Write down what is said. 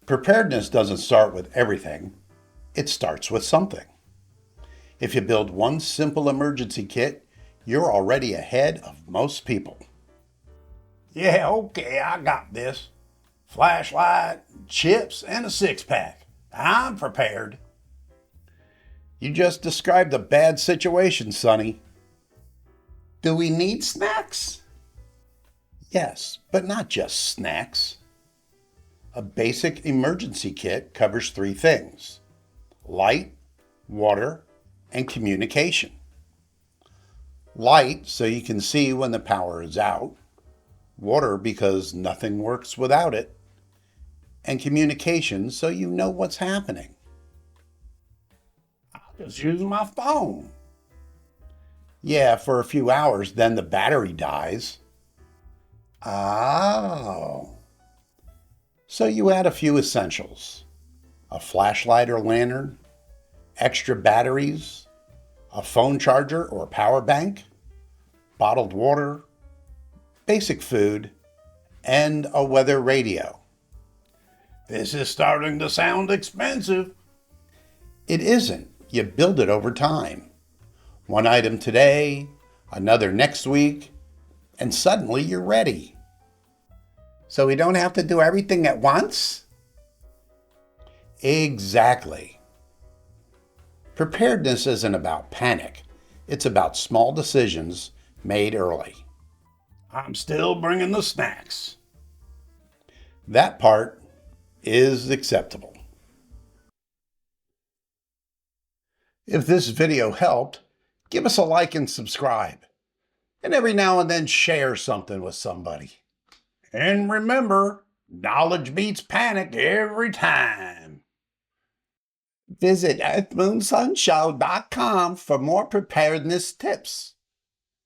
Preparedness doesn't start with everything. It starts with something. If you build one simple emergency kit, you're already ahead of most people. Yeah, okay, I got this. Flashlight, chips, and a six-pack. I'm prepared. You just described a bad situation, Sonny. Do we need snacks? Yes, but not just snacks. A basic emergency kit covers three things: light, water, and communication. Light, so you can see when the power is out. Water, because nothing works without it. And communication, so you know what's happening. I'll just use my phone. Yeah, for a few hours, then the battery dies. Oh. So you add a few essentials: a flashlight or lantern, extra batteries, a phone charger or power bank, bottled water, basic food, and a weather radio. This is starting to sound expensive. It isn't. You build it over time. One item today, another next week, and suddenly you're ready. So we don't have to do everything at once? Exactly. Preparedness isn't about panic. It's about small decisions made early. I'm still bringing the snacks. That part is acceptable. If this video helped, give us a like and subscribe. And every now and then share something with somebody. And remember, knowledge beats panic every time. Visit EarthMoonSunShow.com for more preparedness tips.